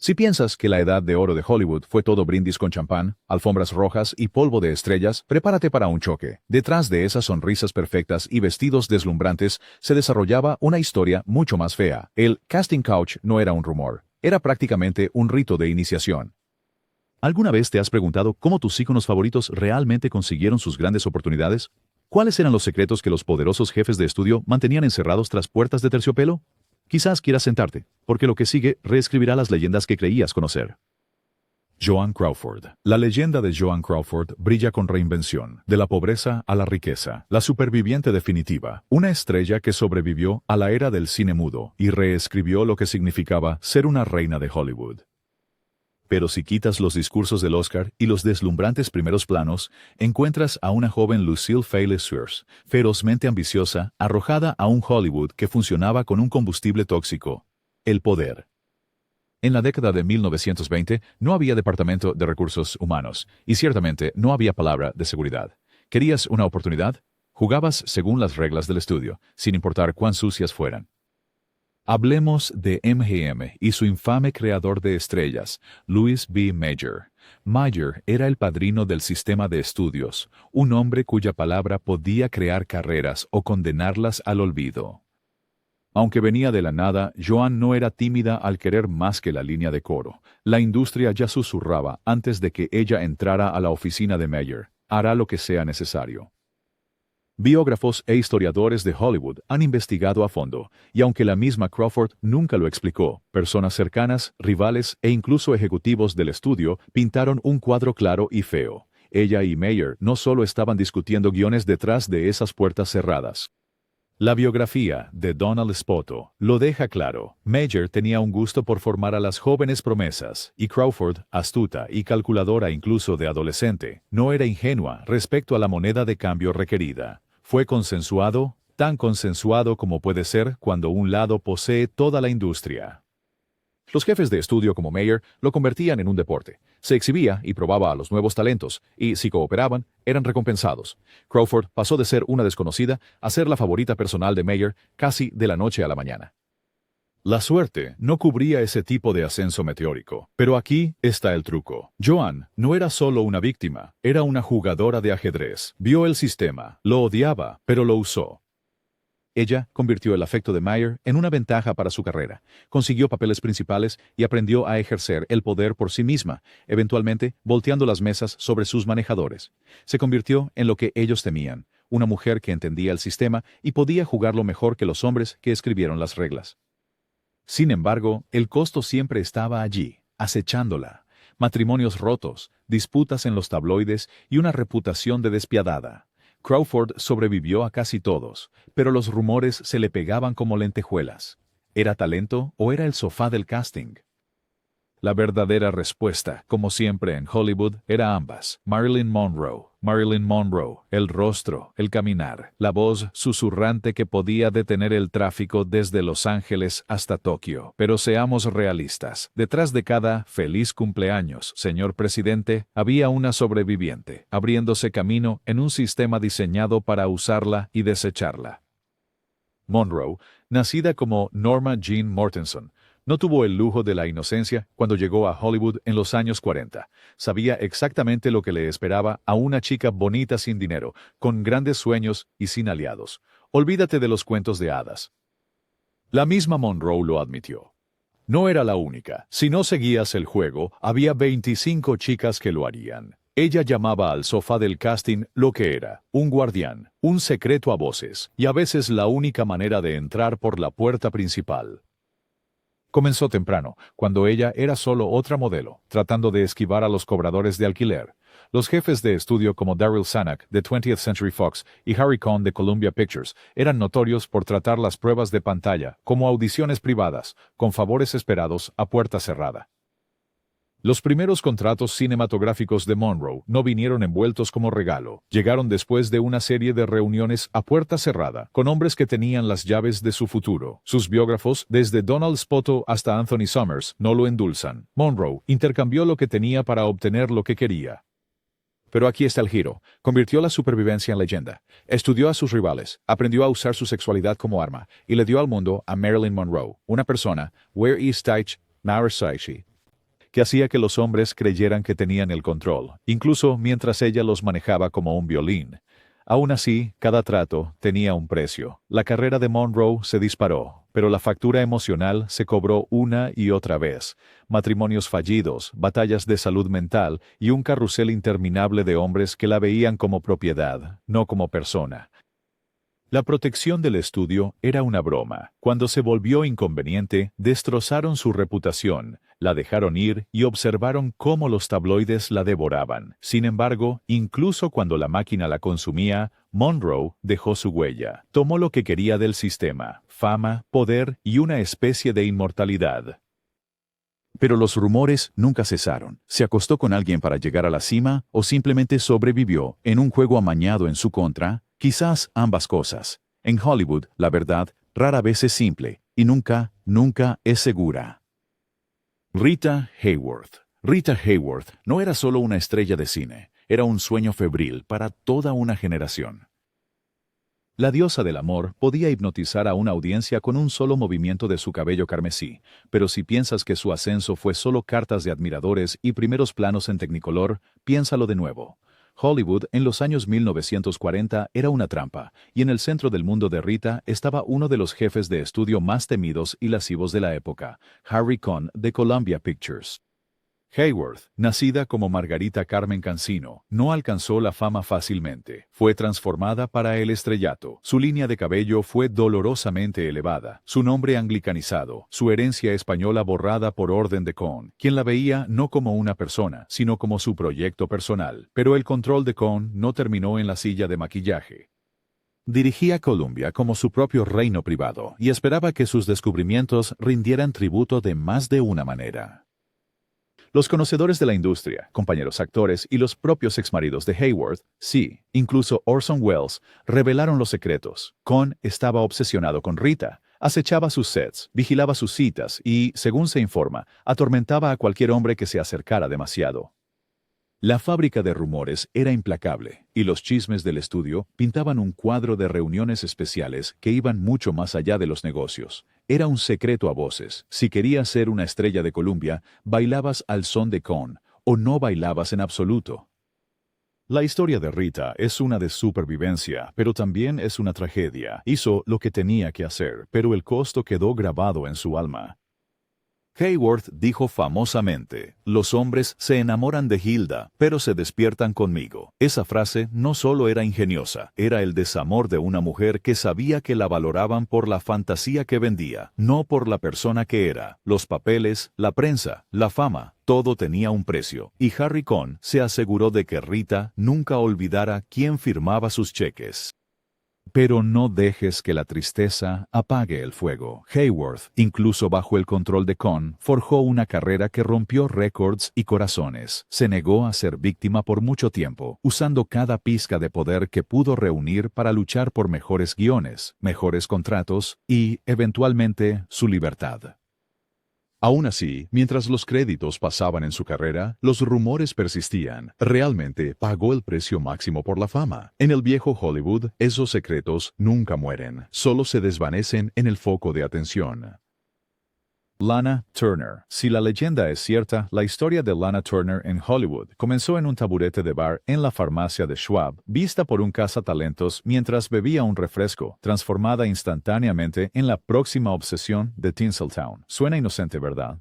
Si piensas que la edad de oro de Hollywood fue todo brindis con champán, alfombras rojas y polvo de estrellas, prepárate para un choque. Detrás de esas sonrisas perfectas y vestidos deslumbrantes se desarrollaba una historia mucho más fea. El casting couch no era un rumor, era prácticamente un rito de iniciación. ¿Alguna vez te has preguntado cómo tus íconos favoritos realmente consiguieron sus grandes oportunidades? ¿Cuáles eran los secretos que los poderosos jefes de estudio mantenían encerrados tras puertas de terciopelo? Quizás quieras sentarte, porque lo que sigue reescribirá las leyendas que creías conocer. Joan Crawford. La leyenda de Joan Crawford brilla con reinvención, de la pobreza a la riqueza, la superviviente definitiva, una estrella que sobrevivió a la era del cine mudo y reescribió lo que significaba ser una reina de Hollywood. Pero si quitas los discursos del Oscar y los deslumbrantes primeros planos, encuentras a una joven Lucille Fay-Les-Surs, ferozmente ambiciosa, arrojada a un Hollywood que funcionaba con un combustible tóxico: el poder. En la década de 1920 no había departamento de recursos humanos, y ciertamente no había palabra de seguridad. ¿Querías una oportunidad? Jugabas según las reglas del estudio, sin importar cuán sucias fueran. Hablemos de MGM y su infame creador de estrellas, Louis B. Mayer. Mayer era el padrino del sistema de estudios, un hombre cuya palabra podía crear carreras o condenarlas al olvido. Aunque venía de la nada, Joan no era tímida al querer más que la línea de coro. La industria ya susurraba antes de que ella entrara a la oficina de Mayer: hará lo que sea necesario. Biógrafos e historiadores de Hollywood han investigado a fondo, y aunque la misma Crawford nunca lo explicó, personas cercanas, rivales e incluso ejecutivos del estudio pintaron un cuadro claro y feo. Ella y Mayer no solo estaban discutiendo guiones detrás de esas puertas cerradas. La biografía de Donald Spoto lo deja claro. Mayer tenía un gusto por formar a las jóvenes promesas, y Crawford, astuta y calculadora incluso de adolescente, no era ingenua respecto a la moneda de cambio requerida. Fue consensuado, tan consensuado como puede ser cuando un lado posee toda la industria. Los jefes de estudio como Mayer lo convertían en un deporte. Se exhibía y probaba a los nuevos talentos, y si cooperaban, eran recompensados. Crawford pasó de ser una desconocida a ser la favorita personal de Mayer casi de la noche a la mañana. La suerte no cubría ese tipo de ascenso meteórico, pero aquí está el truco. Joan no era solo una víctima, era una jugadora de ajedrez. Vio el sistema, lo odiaba, pero lo usó. Ella convirtió el afecto de Mayer en una ventaja para su carrera, consiguió papeles principales y aprendió a ejercer el poder por sí misma, eventualmente volteando las mesas sobre sus manejadores. Se convirtió en lo que ellos temían: una mujer que entendía el sistema y podía jugarlo mejor que los hombres que escribieron las reglas. Sin embargo, el costo siempre estaba allí, acechándola: matrimonios rotos, disputas en los tabloides y una reputación de despiadada. Crawford sobrevivió a casi todos, pero los rumores se le pegaban como lentejuelas. ¿Era talento o era el sofá del casting? La verdadera respuesta, como siempre en Hollywood, era ambas. Marilyn Monroe. Marilyn Monroe, el rostro, el caminar, la voz susurrante que podía detener el tráfico desde Los Ángeles hasta Tokio. Pero seamos realistas. Detrás de cada "feliz cumpleaños, señor presidente", había una sobreviviente, abriéndose camino en un sistema diseñado para usarla y desecharla. Monroe, nacida como Norma Jean Mortenson, no tuvo el lujo de la inocencia cuando llegó a Hollywood en los años 40. Sabía exactamente lo que le esperaba a una chica bonita sin dinero, con grandes sueños y sin aliados. Olvídate de los cuentos de hadas. La misma Monroe lo admitió. No era la única. Si no seguías el juego, había 25 chicas que lo harían. Ella llamaba al sofá del casting lo que era: un guardián, un secreto a voces, y a veces la única manera de entrar por la puerta principal. Comenzó temprano, cuando ella era solo otra modelo, tratando de esquivar a los cobradores de alquiler. Los jefes de estudio como Daryl Zanuck de 20th Century Fox y Harry Cohn de Columbia Pictures eran notorios por tratar las pruebas de pantalla como audiciones privadas, con favores esperados a puerta cerrada. Los primeros contratos cinematográficos de Monroe no vinieron envueltos como regalo. Llegaron después de una serie de reuniones a puerta cerrada, con hombres que tenían las llaves de su futuro. Sus biógrafos, desde Donald Spoto hasta Anthony Summers, no lo endulzan. Monroe intercambió lo que tenía para obtener lo que quería. Pero aquí está el giro. Convirtió la supervivencia en leyenda. Estudió a sus rivales, aprendió a usar su sexualidad como arma, y le dio al mundo a Marilyn Monroe, una persona, Where is Teich, Mauer Saishi, que hacía que los hombres creyeran que tenían el control, incluso mientras ella los manejaba como un violín. Aún así, cada trato tenía un precio. La carrera de Monroe se disparó, pero la factura emocional se cobró una y otra vez. Matrimonios fallidos, batallas de salud mental y un carrusel interminable de hombres que la veían como propiedad, no como persona. La protección del estudio era una broma. Cuando se volvió inconveniente, destrozaron su reputación, la dejaron ir y observaron cómo los tabloides la devoraban. Sin embargo, incluso cuando la máquina la consumía, Monroe dejó su huella. Tomó lo que quería del sistema: fama, poder y una especie de inmortalidad. Pero los rumores nunca cesaron. ¿Se acostó con alguien para llegar a la cima o simplemente sobrevivió en un juego amañado en su contra? Quizás ambas cosas. En Hollywood, la verdad rara vez es simple y nunca es segura. Rita Hayworth. Rita Hayworth no era solo una estrella de cine, era un sueño febril para toda una generación. La diosa del amor podía hipnotizar a una audiencia con un solo movimiento de su cabello carmesí, pero si piensas que su ascenso fue solo cartas de admiradores y primeros planos en Technicolor, piénsalo de nuevo. Hollywood en los años 1940 era una trampa, y en el centro del mundo de Rita estaba uno de los jefes de estudio más temidos y lascivos de la época, Harry Cohn de Columbia Pictures. Hayworth, nacida como Margarita Carmen Cancino, no alcanzó la fama fácilmente. Fue transformada para el estrellato. Su línea de cabello fue dolorosamente elevada, su nombre anglicanizado, su herencia española borrada por orden de Cohn, quien la veía no como una persona, sino como su proyecto personal. Pero el control de Cohn no terminó en la silla de maquillaje. Dirigía Columbia como su propio reino privado y esperaba que sus descubrimientos rindieran tributo de más de una manera. Los conocedores de la industria, compañeros actores y los propios exmaridos de Hayworth, sí, incluso Orson Welles, revelaron los secretos. Cohn estaba obsesionado con Rita, acechaba sus sets, vigilaba sus citas y, según se informa, atormentaba a cualquier hombre que se acercara demasiado. La fábrica de rumores era implacable, y los chismes del estudio pintaban un cuadro de reuniones especiales que iban mucho más allá de los negocios. Era un secreto a voces. Si querías ser una estrella de Columbia, bailabas al son de Cohn, o no bailabas en absoluto. La historia de Rita es una de supervivencia, pero también es una tragedia. Hizo lo que tenía que hacer, pero el costo quedó grabado en su alma. Hayworth dijo famosamente: «Los hombres se enamoran de Hilda, pero se despiertan conmigo». Esa frase no solo era ingeniosa, era el desamor de una mujer que sabía que la valoraban por la fantasía que vendía, no por la persona que era. Los papeles, la prensa, la fama, todo tenía un precio, y Harry Cohn se aseguró de que Rita nunca olvidara quién firmaba sus cheques. Pero no dejes que la tristeza apague el fuego. Hayworth, incluso bajo el control de Cohn, forjó una carrera que rompió récords y corazones. Se negó a ser víctima por mucho tiempo, usando cada pizca de poder que pudo reunir para luchar por mejores guiones, mejores contratos y, eventualmente, su libertad. Aún así, mientras los créditos pasaban en su carrera, los rumores persistían. Realmente pagó el precio máximo por la fama. En el viejo Hollywood, esos secretos nunca mueren, solo se desvanecen en el foco de atención. Lana Turner. Si la leyenda es cierta, la historia de Lana Turner en Hollywood comenzó en un taburete de bar en la farmacia de Schwab, vista por un cazatalentos mientras bebía un refresco, transformada instantáneamente en la próxima obsesión de Tinseltown. Suena inocente, ¿verdad?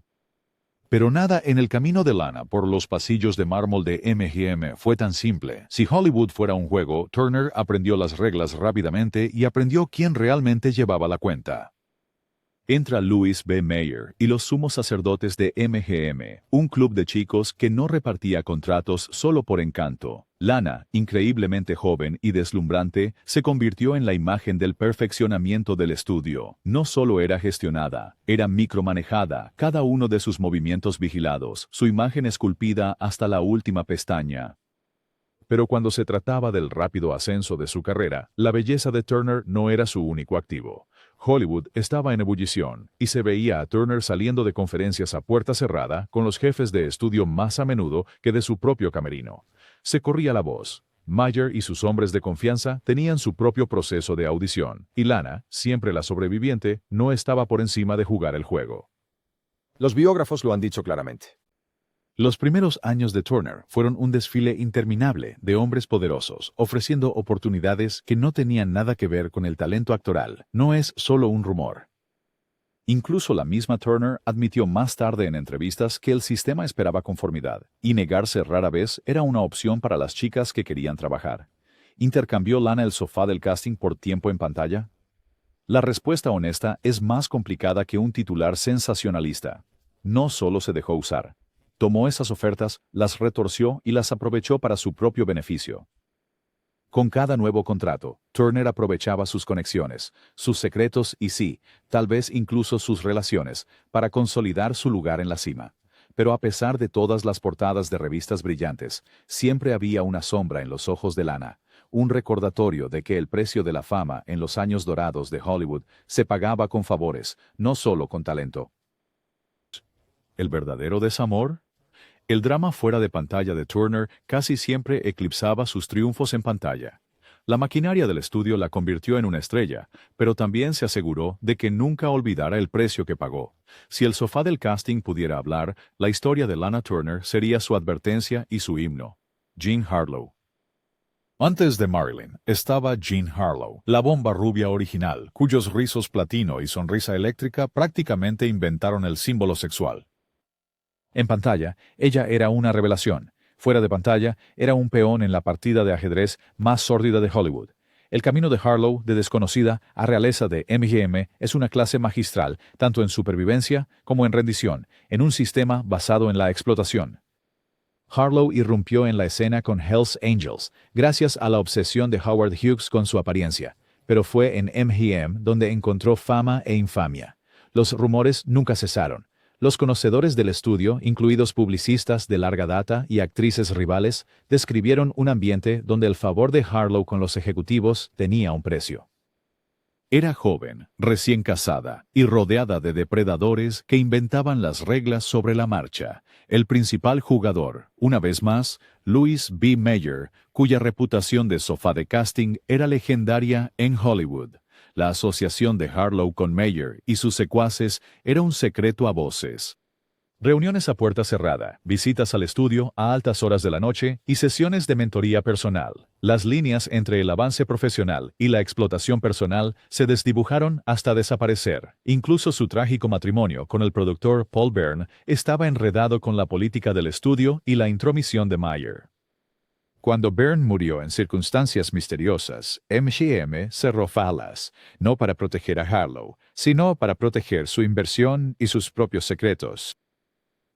Pero nada en el camino de Lana por los pasillos de mármol de MGM fue tan simple. Si Hollywood fuera un juego, Turner aprendió las reglas rápidamente y aprendió quién realmente llevaba la cuenta. Entra Louis B. Mayer y los sumos sacerdotes de MGM, un club de chicos que no repartía contratos solo por encanto. Lana, increíblemente joven y deslumbrante, se convirtió en la imagen del perfeccionamiento del estudio. No solo era gestionada, era micromanejada, cada uno de sus movimientos vigilados, su imagen esculpida hasta la última pestaña. Pero cuando se trataba del rápido ascenso de su carrera, la belleza de Turner no era su único activo. Hollywood estaba en ebullición, y se veía a Turner saliendo de conferencias a puerta cerrada con los jefes de estudio más a menudo que de su propio camerino. Se corría la voz. Mayer y sus hombres de confianza tenían su propio proceso de audición, y Lana, siempre la sobreviviente, no estaba por encima de jugar el juego. Los biógrafos lo han dicho claramente. Los primeros años de Turner fueron un desfile interminable de hombres poderosos, ofreciendo oportunidades que no tenían nada que ver con el talento actoral. No es solo un rumor. Incluso la misma Turner admitió más tarde en entrevistas que el sistema esperaba conformidad, y negarse rara vez era una opción para las chicas que querían trabajar. ¿Intercambió Lana el sofá del casting por tiempo en pantalla? La respuesta honesta es más complicada que un titular sensacionalista. No solo se dejó usar. Tomó esas ofertas, las retorció y las aprovechó para su propio beneficio. Con cada nuevo contrato, Turner aprovechaba sus conexiones, sus secretos y sí, tal vez incluso sus relaciones, para consolidar su lugar en la cima. Pero a pesar de todas las portadas de revistas brillantes, siempre había una sombra en los ojos de Lana, un recordatorio de que el precio de la fama en los años dorados de Hollywood se pagaba con favores, no solo con talento. ¿El verdadero desamor? El drama fuera de pantalla de Turner casi siempre eclipsaba sus triunfos en pantalla. La maquinaria del estudio la convirtió en una estrella, pero también se aseguró de que nunca olvidara el precio que pagó. Si el sofá del casting pudiera hablar, la historia de Lana Turner sería su advertencia y su himno. Jean Harlow. Antes de Marilyn, estaba Jean Harlow, la bomba rubia original, cuyos rizos platino y sonrisa eléctrica prácticamente inventaron el símbolo sexual. En pantalla, ella era una revelación. Fuera de pantalla, era un peón en la partida de ajedrez más sórdida de Hollywood. El camino de Harlow, de desconocida a realeza de MGM, es una clase magistral, tanto en supervivencia como en rendición, en un sistema basado en la explotación. Harlow irrumpió en la escena con Hell's Angels, gracias a la obsesión de Howard Hughes con su apariencia, pero fue en MGM donde encontró fama e infamia. Los rumores nunca cesaron. Los conocedores del estudio, incluidos publicistas de larga data y actrices rivales, describieron un ambiente donde el favor de Harlow con los ejecutivos tenía un precio. Era joven, recién casada y rodeada de depredadores que inventaban las reglas sobre la marcha. El principal jugador, una vez más, Louis B. Mayer, cuya reputación de sofá de casting era legendaria en Hollywood. La asociación de Harlow con Mayer y sus secuaces era un secreto a voces. Reuniones a puerta cerrada, visitas al estudio a altas horas de la noche y sesiones de mentoría personal. Las líneas entre el avance profesional y la explotación personal se desdibujaron hasta desaparecer. Incluso su trágico matrimonio con el productor Paul Byrne estaba enredado con la política del estudio y la intromisión de Mayer. Cuando Byrne murió en circunstancias misteriosas, MGM cerró filas, no para proteger a Harlow, sino para proteger su inversión y sus propios secretos.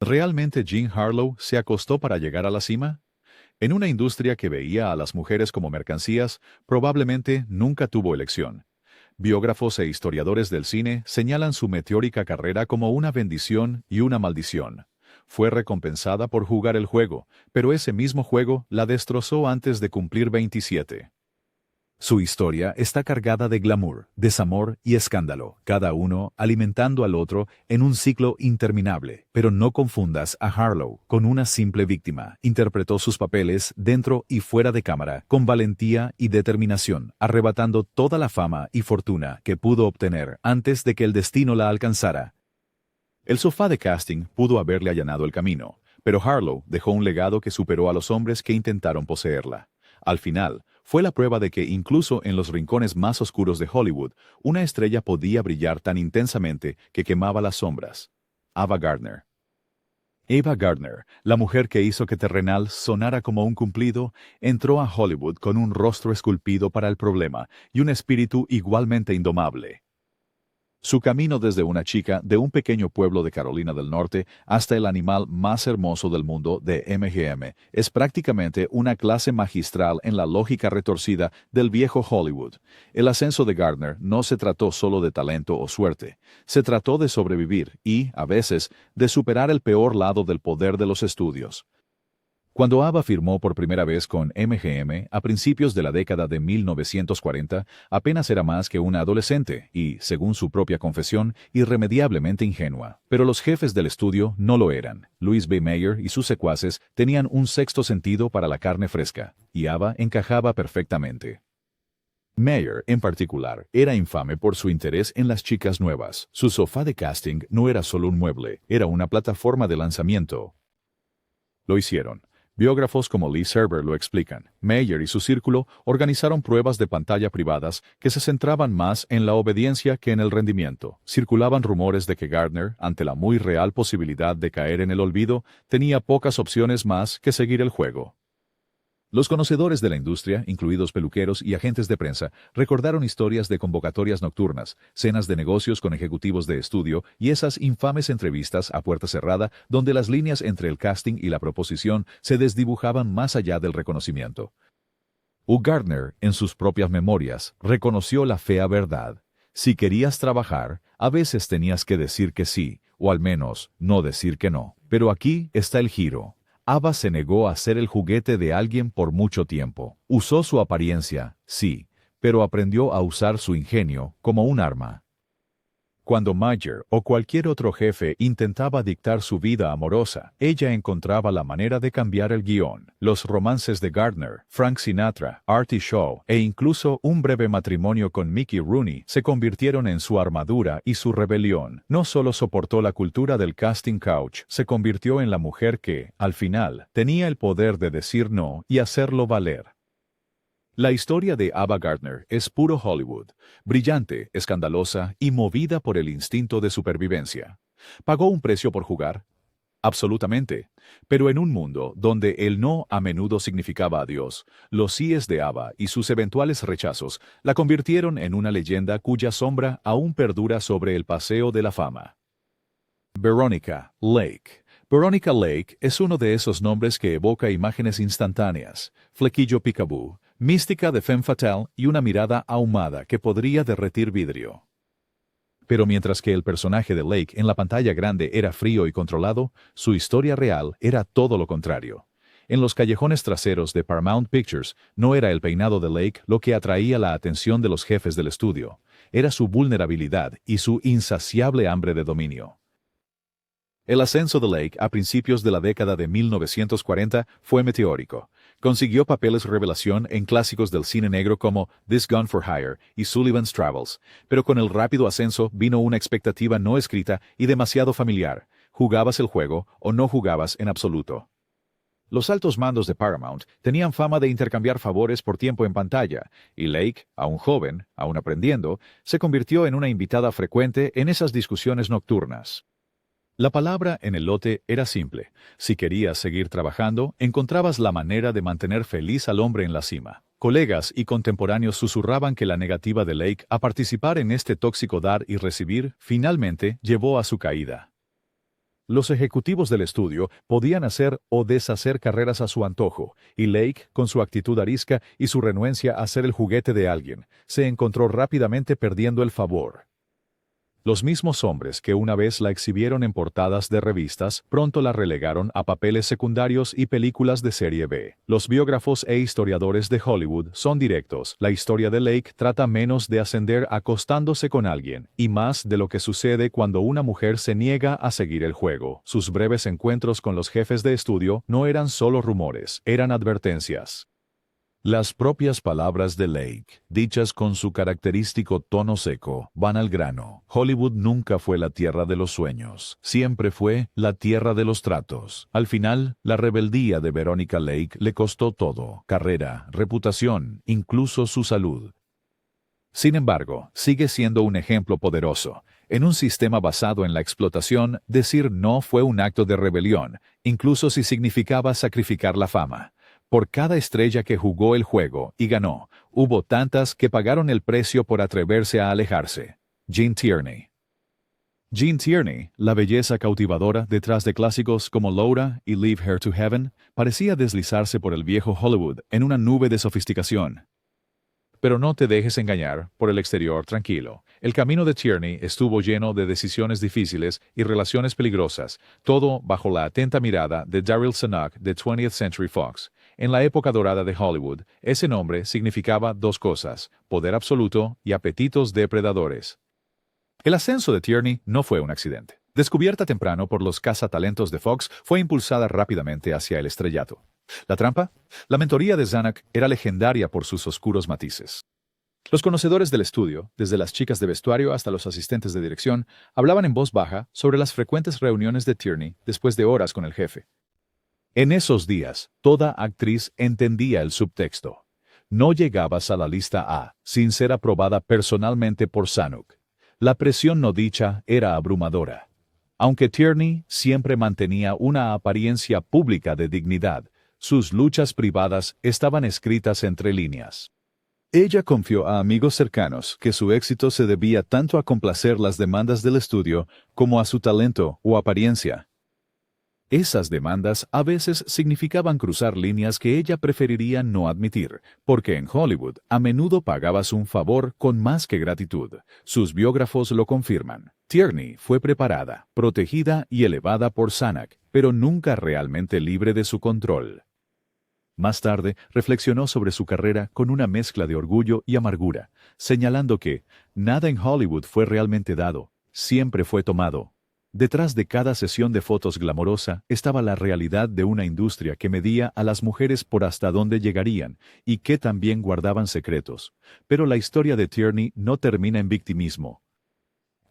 ¿Realmente Jean Harlow se acostó para llegar a la cima? En una industria que veía a las mujeres como mercancías, probablemente nunca tuvo elección. Biógrafos e historiadores del cine señalan su meteórica carrera como una bendición y una maldición. Fue recompensada por jugar el juego, pero ese mismo juego la destrozó antes de cumplir 27. Su historia está cargada de glamour, desamor y escándalo, cada uno alimentando al otro en un ciclo interminable. Pero no confundas a Harlow con una simple víctima. Interpretó sus papeles dentro y fuera de cámara, con valentía y determinación, arrebatando toda la fama y fortuna que pudo obtener antes de que el destino la alcanzara. El sofá de casting pudo haberle allanado el camino, pero Harlow dejó un legado que superó a los hombres que intentaron poseerla. Al final, fue la prueba de que incluso en los rincones más oscuros de Hollywood, una estrella podía brillar tan intensamente que quemaba las sombras. Ava Gardner. Ava Gardner, la mujer que hizo que Terrenal sonara como un cumplido, entró a Hollywood con un rostro esculpido para el problema y un espíritu igualmente indomable. Su camino desde una chica de un pequeño pueblo de Carolina del Norte hasta el animal más hermoso del mundo de MGM es prácticamente una clase magistral en la lógica retorcida del viejo Hollywood. El ascenso de Gardner no se trató solo de talento o suerte, se trató de sobrevivir y, a veces, de superar el peor lado del poder de los estudios. Cuando Ava firmó por primera vez con MGM a principios de la década de 1940, apenas era más que una adolescente y, según su propia confesión, irremediablemente ingenua. Pero los jefes del estudio no lo eran. Louis B. Mayer y sus secuaces tenían un sexto sentido para la carne fresca, y Ava encajaba perfectamente. Mayer, en particular, era infame por su interés en las chicas nuevas. Su sofá de casting no era solo un mueble, era una plataforma de lanzamiento. Lo hicieron. Biógrafos como Lee Serber lo explican. Meyer y su círculo organizaron pruebas de pantalla privadas que se centraban más en la obediencia que en el rendimiento. Circulaban rumores de que Gardner, ante la muy real posibilidad de caer en el olvido, tenía pocas opciones más que seguir el juego. Los conocedores de la industria, incluidos peluqueros y agentes de prensa, recordaron historias de convocatorias nocturnas, cenas de negocios con ejecutivos de estudio y esas infames entrevistas a puerta cerrada donde las líneas entre el casting y la proposición se desdibujaban más allá del reconocimiento. Hugh Gardner, en sus propias memorias, reconoció la fea verdad. Si querías trabajar, a veces tenías que decir que sí, o al menos no decir que no. Pero aquí está el giro. Ava se negó a ser el juguete de alguien por mucho tiempo. Usó su apariencia, sí, pero aprendió a usar su ingenio como un arma. Cuando Meyer o cualquier otro jefe intentaba dictar su vida amorosa, ella encontraba la manera de cambiar el guión. Los romances de Gardner, Frank Sinatra, Artie Shaw e incluso un breve matrimonio con Mickey Rooney se convirtieron en su armadura y su rebelión. No solo soportó la cultura del casting couch, se convirtió en la mujer que, al final, tenía el poder de decir no y hacerlo valer. La historia de Ava Gardner es puro Hollywood, brillante, escandalosa y movida por el instinto de supervivencia. ¿Pagó un precio por jugar? Absolutamente. Pero en un mundo donde el no a menudo significaba adiós, los síes de Ava y sus eventuales rechazos la convirtieron en una leyenda cuya sombra aún perdura sobre el Paseo de la Fama. Veronica Lake. Veronica Lake es uno de esos nombres que evoca imágenes instantáneas, flequillo picaboo, mística de femme fatale y una mirada ahumada que podría derretir vidrio. Pero mientras que el personaje de Lake en la pantalla grande era frío y controlado, su historia real era todo lo contrario. En los callejones traseros de Paramount Pictures no era el peinado de Lake lo que atraía la atención de los jefes del estudio, era su vulnerabilidad y su insaciable hambre de dominio. El ascenso de Lake a principios de la década de 1940 fue meteórico. Consiguió papeles revelación en clásicos del cine negro como This Gun for Hire y Sullivan's Travels, pero con el rápido ascenso vino una expectativa no escrita y demasiado familiar. ¿Jugabas el juego o no jugabas en absoluto? Los altos mandos de Paramount tenían fama de intercambiar favores por tiempo en pantalla, y Lake, aún joven, aún aprendiendo, se convirtió en una invitada frecuente en esas discusiones nocturnas. La palabra en el lote era simple. Si querías seguir trabajando, encontrabas la manera de mantener feliz al hombre en la cima. Colegas y contemporáneos susurraban que la negativa de Lake a participar en este tóxico dar y recibir finalmente llevó a su caída. Los ejecutivos del estudio podían hacer o deshacer carreras a su antojo, y Lake, con su actitud arisca y su renuencia a ser el juguete de alguien, se encontró rápidamente perdiendo el favor. Los mismos hombres que una vez la exhibieron en portadas de revistas, pronto la relegaron a papeles secundarios y películas de serie B. Los biógrafos e historiadores de Hollywood son directos. La historia de Lake trata menos de ascender acostándose con alguien, y más de lo que sucede cuando una mujer se niega a seguir el juego. Sus breves encuentros con los jefes de estudio no eran solo rumores, eran advertencias. Las propias palabras de Lake, dichas con su característico tono seco, van al grano. Hollywood nunca fue la tierra de los sueños, siempre fue la tierra de los tratos. Al final, la rebeldía de Veronica Lake le costó todo: carrera, reputación, incluso su salud. Sin embargo, sigue siendo un ejemplo poderoso. En un sistema basado en la explotación, decir no fue un acto de rebelión, incluso si significaba sacrificar la fama. Por cada estrella que jugó el juego y ganó, hubo tantas que pagaron el precio por atreverse a alejarse. Gene Tierney. Gene Tierney, la belleza cautivadora detrás de clásicos como Laura y Leave Her to Heaven, parecía deslizarse por el viejo Hollywood en una nube de sofisticación. Pero no te dejes engañar por el exterior tranquilo. El camino de Tierney estuvo lleno de decisiones difíciles y relaciones peligrosas, todo bajo la atenta mirada de Daryl Zanuck de 20th Century Fox. En la época dorada de Hollywood, ese nombre significaba dos cosas: poder absoluto y apetitos depredadores. El ascenso de Tierney no fue un accidente. Descubierta temprano por los cazatalentos de Fox, fue impulsada rápidamente hacia el estrellato. ¿La trampa? La mentoría de Zanuck era legendaria por sus oscuros matices. Los conocedores del estudio, desde las chicas de vestuario hasta los asistentes de dirección, hablaban en voz baja sobre las frecuentes reuniones de Tierney después de horas con el jefe. En esos días, toda actriz entendía el subtexto. No llegabas a la lista A sin ser aprobada personalmente por Zanuck. La presión no dicha era abrumadora. Aunque Tierney siempre mantenía una apariencia pública de dignidad, sus luchas privadas estaban escritas entre líneas. Ella confió a amigos cercanos que su éxito se debía tanto a complacer las demandas del estudio como a su talento o apariencia. Esas demandas a veces significaban cruzar líneas que ella preferiría no admitir, porque en Hollywood a menudo pagabas un favor con más que gratitud. Sus biógrafos lo confirman. Tierney fue preparada, protegida y elevada por Zanuck, pero nunca realmente libre de su control. Más tarde, reflexionó sobre su carrera con una mezcla de orgullo y amargura, señalando que nada en Hollywood fue realmente dado, siempre fue tomado. Detrás de cada sesión de fotos glamorosa estaba la realidad de una industria que medía a las mujeres por hasta dónde llegarían y que también guardaban secretos. Pero la historia de Tierney no termina en victimismo.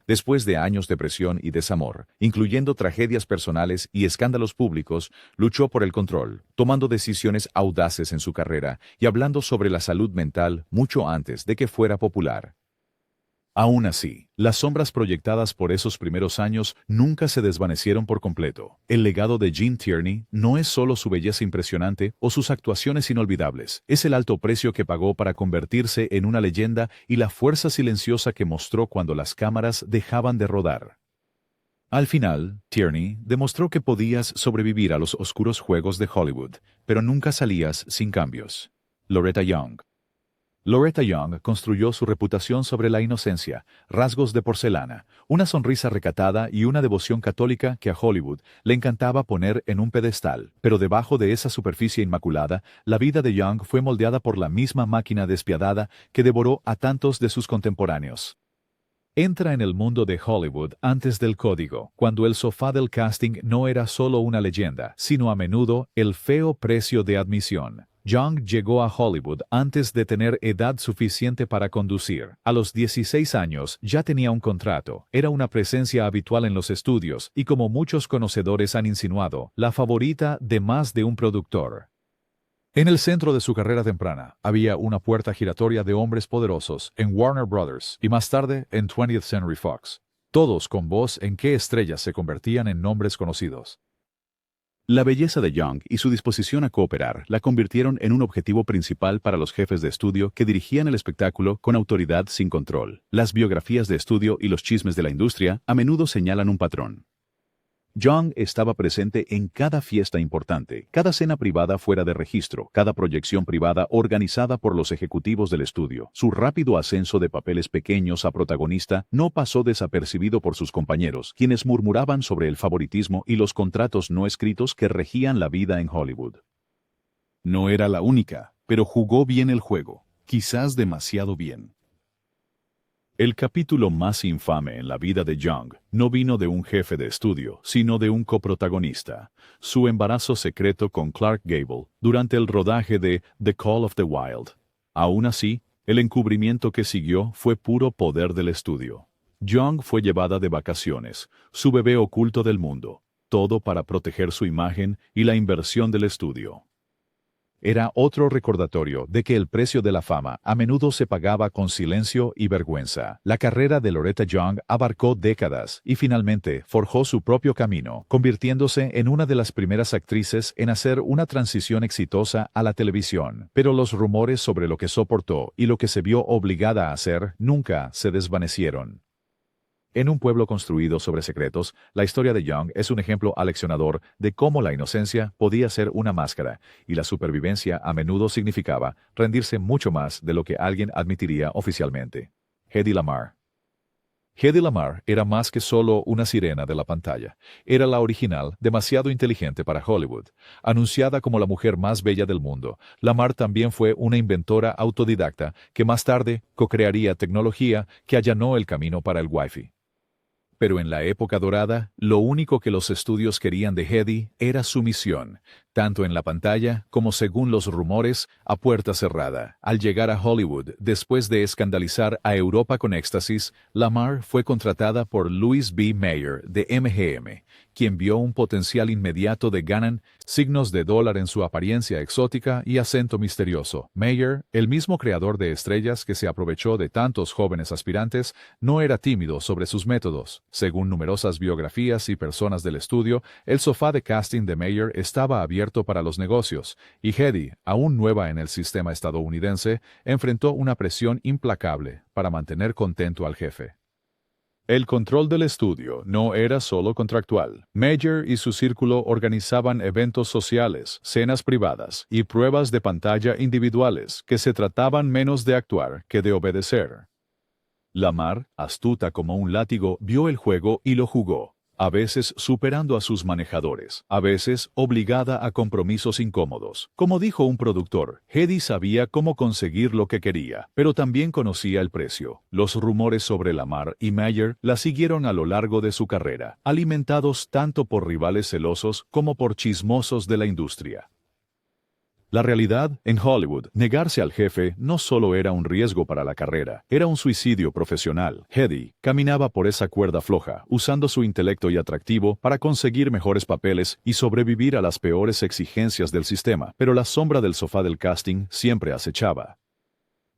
Después de años de presión y desamor, incluyendo tragedias personales y escándalos públicos, luchó por el control, tomando decisiones audaces en su carrera y hablando sobre la salud mental mucho antes de que fuera popular. Aún así, las sombras proyectadas por esos primeros años nunca se desvanecieron por completo. El legado de Jean Tierney no es solo su belleza impresionante o sus actuaciones inolvidables, es el alto precio que pagó para convertirse en una leyenda y la fuerza silenciosa que mostró cuando las cámaras dejaban de rodar. Al final, Tierney demostró que podías sobrevivir a los oscuros juegos de Hollywood, pero nunca salías sin cambios. Loretta Young. Loretta Young construyó su reputación sobre la inocencia, rasgos de porcelana, una sonrisa recatada y una devoción católica que a Hollywood le encantaba poner en un pedestal. Pero debajo de esa superficie inmaculada, la vida de Young fue moldeada por la misma máquina despiadada que devoró a tantos de sus contemporáneos. Entra en el mundo de Hollywood antes del código, cuando el sofá del casting no era solo una leyenda, sino a menudo el feo precio de admisión. Young llegó a Hollywood antes de tener edad suficiente para conducir. A los 16 años ya tenía un contrato, era una presencia habitual en los estudios y, como muchos conocedores han insinuado, la favorita de más de un productor. En el centro de su carrera temprana había una puerta giratoria de hombres poderosos en Warner Brothers y más tarde en 20th Century Fox, todos con voz en que estrellas se convertían en nombres conocidos. La belleza de Young y su disposición a cooperar la convirtieron en un objetivo principal para los jefes de estudio que dirigían el espectáculo con autoridad sin control. Las biografías de estudio y los chismes de la industria a menudo señalan un patrón. Young estaba presente en cada fiesta importante, cada cena privada fuera de registro, cada proyección privada organizada por los ejecutivos del estudio. Su rápido ascenso de papeles pequeños a protagonista no pasó desapercibido por sus compañeros, quienes murmuraban sobre el favoritismo y los contratos no escritos que regían la vida en Hollywood. No era la única, pero jugó bien el juego, quizás demasiado bien. El capítulo más infame en la vida de Young no vino de un jefe de estudio, sino de un coprotagonista, su embarazo secreto con Clark Gable durante el rodaje de The Call of the Wild. Aún así, el encubrimiento que siguió fue puro poder del estudio. Young fue llevada de vacaciones, su bebé oculto del mundo, todo para proteger su imagen y la inversión del estudio. Era otro recordatorio de que el precio de la fama a menudo se pagaba con silencio y vergüenza. La carrera de Loretta Young abarcó décadas y finalmente forjó su propio camino, convirtiéndose en una de las primeras actrices en hacer una transición exitosa a la televisión. Pero los rumores sobre lo que soportó y lo que se vio obligada a hacer nunca se desvanecieron. En un pueblo construido sobre secretos, la historia de Young es un ejemplo aleccionador de cómo la inocencia podía ser una máscara, y la supervivencia a menudo significaba rendirse mucho más de lo que alguien admitiría oficialmente. Hedy Lamarr. Hedy Lamarr era más que solo una sirena de la pantalla. Era la original, demasiado inteligente para Hollywood. Anunciada como la mujer más bella del mundo, Lamarr también fue una inventora autodidacta que más tarde co-crearía tecnología que allanó el camino para el Wi-Fi. Pero en la época dorada, lo único que los estudios querían de Hedy era sumisión. tanto en la pantalla como, según los rumores, a puerta cerrada. Al llegar a Hollywood, después de escandalizar a Europa con Éxtasis, Lamar fue contratada por Louis B. Mayer de MGM, quien vio un potencial inmediato de ganar signos de dólar en su apariencia exótica y acento misterioso. Mayer, el mismo creador de Estrellas que se aprovechó de tantos jóvenes aspirantes, no era tímido sobre sus métodos. Según numerosas biografías y personas del estudio, el sofá de casting de Mayer estaba abierto para los negocios, y Hedy, aún nueva en el sistema estadounidense, enfrentó una presión implacable para mantener contento al jefe. El control del estudio no era solo contractual. Mayer y su círculo organizaban eventos sociales, cenas privadas y pruebas de pantalla individuales que se trataban menos de actuar que de obedecer. Lamar, astuta como un látigo, vio el juego y lo jugó, a veces superando a sus manejadores, a veces obligada a compromisos incómodos. Como dijo un productor, Hedy sabía cómo conseguir lo que quería, pero también conocía el precio. Los rumores sobre Lamar y Mayer la siguieron a lo largo de su carrera, alimentados tanto por rivales celosos como por chismosos de la industria. La realidad, en Hollywood, negarse al jefe no solo era un riesgo para la carrera, era un suicidio profesional. Hedy caminaba por esa cuerda floja, usando su intelecto y atractivo para conseguir mejores papeles y sobrevivir a las peores exigencias del sistema, pero la sombra del sofá del casting siempre acechaba.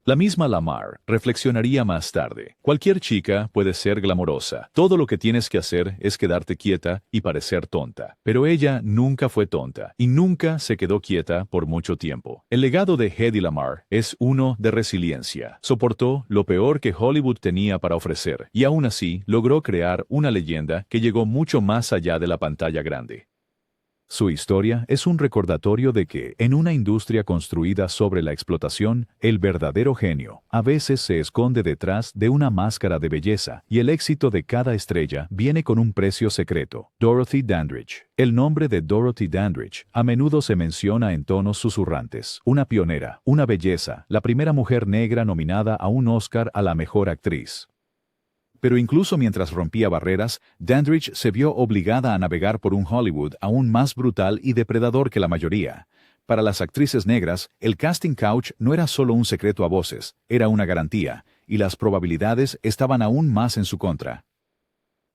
La misma Lamar reflexionaría más tarde. Cualquier chica puede ser glamorosa. Todo lo que tienes que hacer es quedarte quieta y parecer tonta. Pero ella nunca fue tonta y nunca se quedó quieta por mucho tiempo. El legado de Hedy Lamar es uno de resiliencia. Soportó lo peor que Hollywood tenía para ofrecer y aún así logró crear una leyenda que llegó mucho más allá de la pantalla grande. Su historia es un recordatorio de que, en una industria construida sobre la explotación, el verdadero genio a veces se esconde detrás de una máscara de belleza, y el éxito de cada estrella viene con un precio secreto. Dorothy Dandridge. El nombre de Dorothy Dandridge a menudo se menciona en tonos susurrantes. Una pionera, una belleza, la primera mujer negra nominada a un Oscar a la mejor actriz. Pero incluso mientras rompía barreras, Dandridge se vio obligada a navegar por un Hollywood aún más brutal y depredador que la mayoría. Para las actrices negras, el casting couch no era solo un secreto a voces, era una garantía, y las probabilidades estaban aún más en su contra.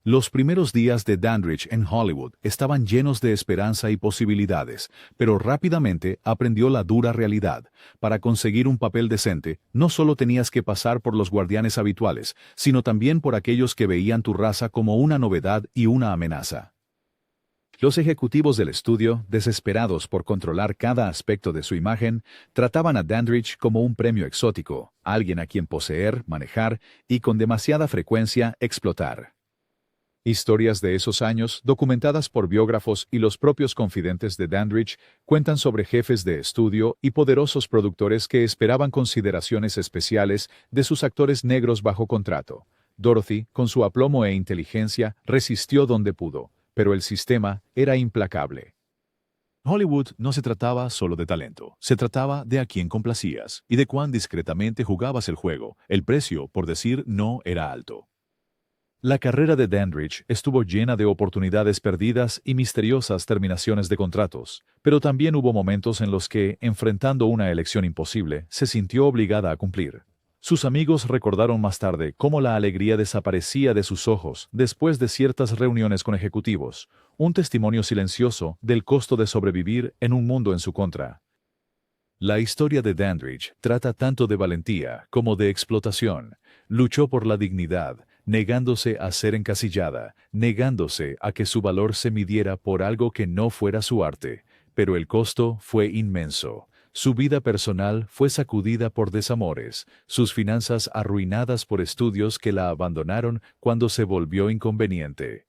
Los primeros días de Dandridge en Hollywood estaban llenos de esperanza y posibilidades, pero rápidamente aprendió la dura realidad. Para conseguir un papel decente, no solo tenías que pasar por los guardianes habituales, sino también por aquellos que veían tu raza como una novedad y una amenaza. Los ejecutivos del estudio, desesperados por controlar cada aspecto de su imagen, trataban a Dandridge como un premio exótico, alguien a quien poseer, manejar y con demasiada frecuencia explotar. Historias de esos años, documentadas por biógrafos y los propios confidentes de Dandridge, cuentan sobre jefes de estudio y poderosos productores que esperaban consideraciones especiales de sus actores negros bajo contrato. Dorothy, con su aplomo e inteligencia, resistió donde pudo, pero el sistema era implacable. Hollywood no se trataba solo de talento, se trataba de a quién complacías y de cuán discretamente jugabas el juego. El precio, por decir no, era alto. La carrera de Dandridge estuvo llena de oportunidades perdidas y misteriosas terminaciones de contratos, pero también hubo momentos en los que, enfrentando una elección imposible, se sintió obligada a cumplir. Sus amigos recordaron más tarde cómo la alegría desaparecía de sus ojos después de ciertas reuniones con ejecutivos, un testimonio silencioso del costo de sobrevivir en un mundo en su contra. La historia de Dandridge trata tanto de valentía como de explotación. Luchó por la dignidad, negándose a ser encasillada, negándose a que su valor se midiera por algo que no fuera su arte, pero el costo fue inmenso. Su vida personal fue sacudida por desamores, sus finanzas arruinadas por estudios que la abandonaron cuando se volvió inconveniente.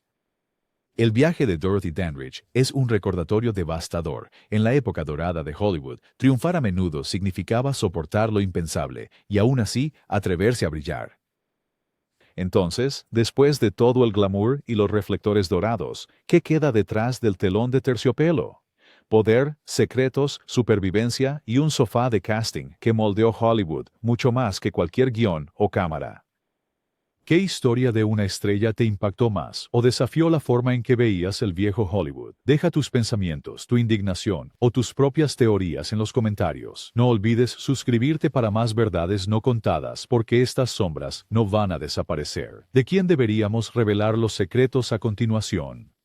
El viaje de Dorothy Dandridge es un recordatorio devastador. En la época dorada de Hollywood, triunfar a menudo significaba soportar lo impensable y aún así atreverse a brillar. Entonces, después de todo el glamour y los reflectores dorados, ¿qué queda detrás del telón de terciopelo? Poder, secretos, supervivencia y un sofá de casting que moldeó Hollywood mucho más que cualquier guión o cámara. ¿Qué historia de una estrella te impactó más o desafió la forma en que veías el viejo Hollywood? Deja tus pensamientos, tu indignación o tus propias teorías en los comentarios. No olvides suscribirte para más verdades no contadas, porque estas sombras no van a desaparecer. ¿De quién deberíamos revelar los secretos a continuación?